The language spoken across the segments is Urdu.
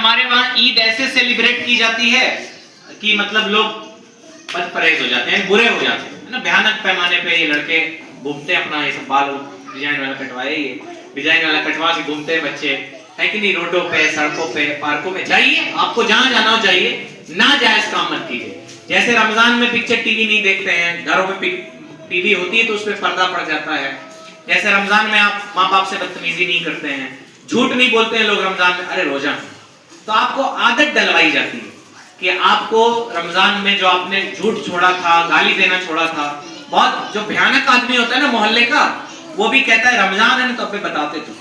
ہمارے وہاں عید ایسے سیلیبریٹ کی جاتی ہے کہ مطلب لوگ بد پرہیز ہو جاتے ہیں، برے ہو جاتے ہیں نا، بھیانک پیمانے پہ یہ لڑکے گھومتے ہیں اپنا یہ سب بال ڈیزائن والا کٹوائے، یہ ڈیزائن والا کٹوا کے گھومتے ہیں بچے، ہے کہ نہیں؟ روڈوں پہ، سڑکوں پہ، پارکوں میں جائیے، آپ کو جہاں جانا ہو جائیے، ناجائز کام مت کیجیے۔ جیسے رمضان میں پکچر ٹی وی نہیں دیکھتے ہیں، گھروں میں ٹی وی ہوتی ہے تو اس پہ پردہ پڑ جاتا ہے، جیسے رمضان میں آپ ماں باپ سے بدتمیزی نہیں کرتے ہیں، جھوٹ نہیں بولتے ہیں لوگ رمضان میں، ارے روزہ تو آپ کو عادت ڈلوائی جاتی ہے کہ آپ کو رمضان میں جو آپ نے جھوٹ چھوڑا تھا، گالی دینا چھوڑا تھا، بہت جو بھیانک آدمی ہوتا ہے نا محلے کا، وہ بھی کہتا ہے رمضان ہے نا تو ابے بتاتے تو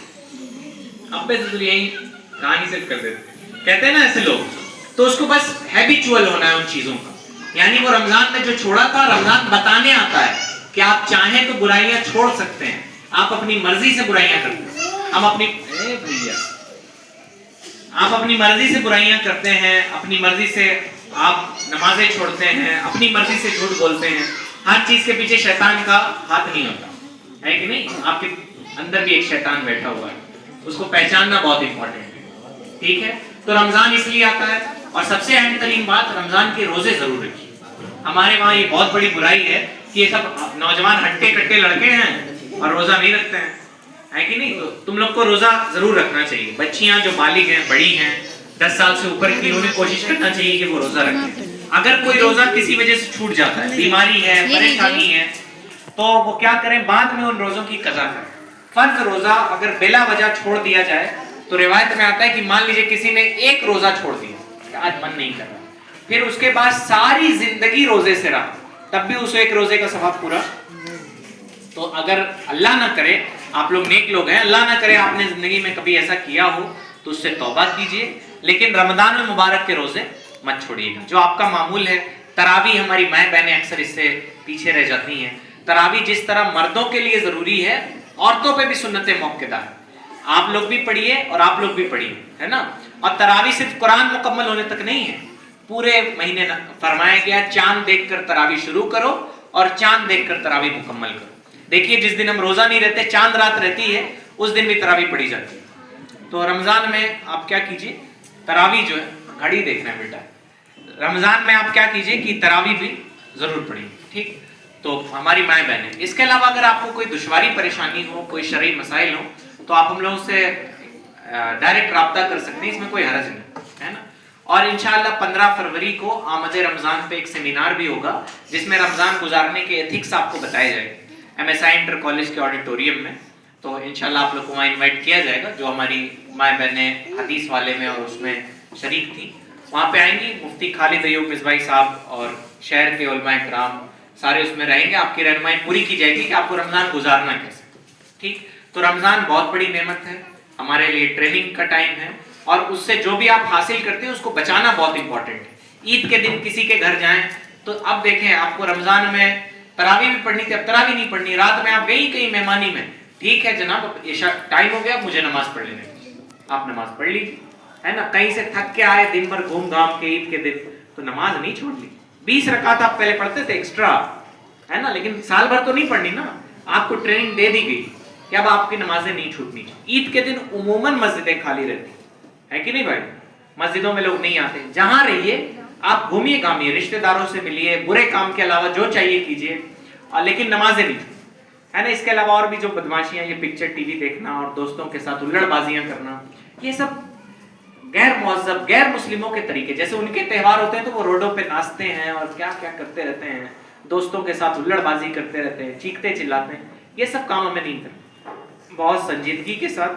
ابے تو یہی کہانی سے کر دیتے، کہتے ہیں نا ایسے لوگ، تو اس کو بس ہیبیچول ہونا ہے ان چیزوں کا، یعنی وہ رمضان میں جو چھوڑا تھا، رمضان بتانے آتا ہے کہ آپ چاہیں تو برائیاں چھوڑ سکتے ہیں، آپ اپنی مرضی سے برائیاں کرتے ہیں، آپ اپنی مرضی سے برائیاں کرتے ہیں، اپنی مرضی سے آپ نمازیں چھوڑتے ہیں، اپنی مرضی سے جھوٹ بولتے ہیں، ہر چیز کے پیچھے شیطان کا ہاتھ نہیں ہوتا ہے کہ نہیں؟ آپ کے اندر بھی ایک شیطان بیٹھا ہوا ہے، اس کو پہچاننا بہت امپورٹنٹ ہے، ٹھیک ہے؟ تو رمضان اس لیے آتا ہے، اور سب سے اہم ترین بات، رمضان کے روزے ضرور رکھیے۔ ہمارے وہاں یہ بہت بڑی برائی ہے کہ یہ سب نوجوان ہٹے کٹے لڑکے ہیں اور روزہ نہیں رکھتے ہیں، ہے کہ نہیں؟ تو تم لوگ کو روزہ ضرور رکھنا چاہیے، بچیاں جو بالغ ہیں، بڑی ہیں، 10 سال سے اوپر کی، انہیں کوشش کرنا چاہیے کہ وہ روزہ رکھیں۔ اگر کوئی روزہ کسی وجہ سے چھوٹ جاتا ہے، بیماری ہے، پریشانی ہے، تو وہ کیا کریں؟ بعد میں ان روزوں کی قضا کریں۔ فرض روزہ اگر بلا وجہ چھوڑ دیا جائے تو روایت میں آتا ہے کہ مان لیجئے کسی نے ایک روزہ چھوڑ دیا کہ آج من نہیں کر رہا، پھر اس کے بعد ساری زندگی روزے سے رہا، تب بھی اسے ایک روزے کا ثواب پورا۔ تو اگر اللہ نہ کرے، آپ لوگ نیک لوگ ہیں، اللہ نہ کرے آپ نے زندگی میں کبھی ایسا کیا ہو تو اس سے توبہ کیجئے، لیکن رمضان المبارک کے روزے مت چھوڑیے گا۔ جو آپ کا معمول ہے، تراویح، ہماری مائیں بہنیں اکثر اس سے پیچھے رہ جاتی ہیں، تراویح جس طرح مردوں کے لیے ضروری ہے، عورتوں پہ بھی سنت موقدہ ہے، آپ لوگ بھی پڑھیے اور آپ لوگ بھی پڑھیے، ہے نا؟ اور تراویح صرف قرآن مکمل ہونے تک نہیں ہے، پورے مہینے فرمایا گیا چاند دیکھ کر تراویح شروع کرو اور چاند دیکھ کر تراویح مکمل کرو۔ دیکھیے جس دن ہم روزہ نہیں رہتے، چاند رات رہتی ہے، اس دن بھی تراویح پڑھی جاتی ہے۔ تو رمضان میں آپ کیا کیجئے؟ تراویح جو ہے، گھڑی دیکھنا ہے بیٹا، رمضان میں آپ کیا کیجئے کہ تراویح بھی ضرور پڑھیے، ٹھیک؟ تو ہماری مائیں بہنیں، اس کے علاوہ اگر آپ کو کوئی دشواری پریشانی ہو، کوئی شرعی مسائل ہو، تو آپ ہم لوگوں سے ڈائریکٹ رابطہ کر سکتے ہیں، اس میں کوئی حرج نہیں ہے نا۔ اور انشاءاللہ 15 فروری کو آمد رمضان پہ ایک سیمینار بھی ہوگا، جس میں رمضان گزارنے کے ایتھکس آپ کو بتائے جائیں گے، MSI انٹر کالج کے آڈیٹوریم میں۔ تو انشاءاللہ آپ لوگ کو وہاں انوائٹ کیا جائے گا، جو ہماری مائیں بہنیں حدیث والے میں اور اس میں شریک تھیں، وہاں پہ آئیں گی۔ مفتی خالد ایوب مصباحی صاحب اور شہر کے علماء کرام سارے اس میں رہیں گے، آپ کی رہنمائی پوری کی جائے گی کہ آپ کو رمضان گزارنا کیسے، ٹھیک؟ تو رمضان بہت بڑی نعمت ہے ہمارے لیے، ٹریننگ کا ٹائم ہے، اور اس سے جو بھی آپ حاصل کرتے ہیں اس کو بچانا بہت امپورٹنٹ ہے۔ عید کے دن کسی کے گھر جائیں تو اب دیکھیں، آپ کو رمضان میں تراویح بھی پڑھنی تھی، اب تراویح نہیں پڑھنی، رات میں آپ گئی کہیں مہمانی میں، ٹھیک ہے جناب عشاء ٹائم ہو گیا، مجھے نماز پڑھ لینے، آپ نماز پڑھ لی، ہے نا؟ کہیں سے تھک کے آئے دن بھر گھوم گھام کے عید کے دن، تو نماز نہیں چھوڑ لی۔ 20 رکعت آپ پہلے پڑھتے تھے ایکسٹرا، ہے نا، لیکن سال بھر تو نہیں پڑھنی نا، آپ کو ٹریننگ دے دی گئی کہ اب آپ کی نمازیں نہیں چھوٹنی چاہیے۔ عید کے دن عموماً مسجدیں خالی رہتی ہے کہ نہیں بھائی؟ مسجدوں میں لوگ نہیں آتے، جہاں رہیے آپ گھومیے گھامیے، رشتہ داروں سے ملیے، برے کام کے علاوہ جو چاہیے کیجیے، لیکن نمازیں نہیں چھوڑیں، ہے نا؟ اس کے علاوہ اور بھی جو بدماشیاں، یہ پکچر ٹی وی دیکھنا اور دوستوں کے ساتھ الڑ بازیاں کرنا، یہ سب غیر مہذب، غیر مسلموں کے طریقے، جیسے ان کے تہوار ہوتے ہیں تو وہ روڈوں پہ ناچتے ہیں اور کیا کیا کرتے رہتے ہیں، دوستوں کے ساتھ الڑ بازی کرتے رہتے ہیں، چیختے چلاتے ہیں، یہ سب کام ہمیں نہیں کرنا۔ بہت سنجیدگی کے ساتھ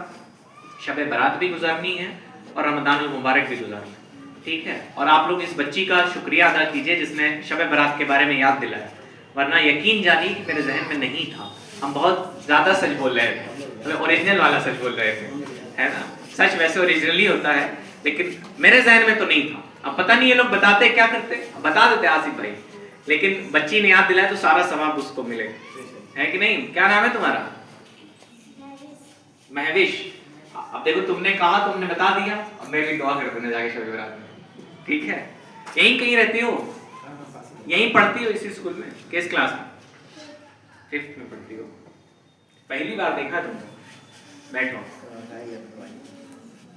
شب برات بھی گزارنی ہے اور رمضان المبارک بھی گزارنا ہے، ٹھیک ہے؟ اور آپ لوگ اس بچی کا شکریہ ادا کیجئے جس نے شب برات کے بارے میں یاد دلایا، ورنہ یقین جانی کہ میرے ذہن میں نہیں تھا، ہم بہت زیادہ سچ بول رہے تھے، اوریجنل والا سچ بول رہے تھے، ہے نا؟ سچ ویسے اوریجنل ہی ہوتا ہے، لیکن میرے ذہن میں تو نہیں تھا۔ اب پتہ نہیں یہ لوگ بتاتے کیا کرتے، بتا دیتے آصف بھائی، لیکن بچی نے یاد دلایا تو سارا ثواب اس کو ملے، ہے کہ نہیں؟ کیا نام ہے تمہارا؟ مہوش۔ اب دیکھو تم نے کہا، تم نے بتا دیا، اب میں بھی دعا کر دینا جا کے شب برات میں، ٹھیک ہے؟ یہیں کہیں رہتی ہو؟ یہیں پڑھتی ہو اسی اسکول میں؟ کس کلاس میں؟ 5th میں پڑھتی ہو؟ پہلی بار دیکھا تم نے؟ بیٹھو۔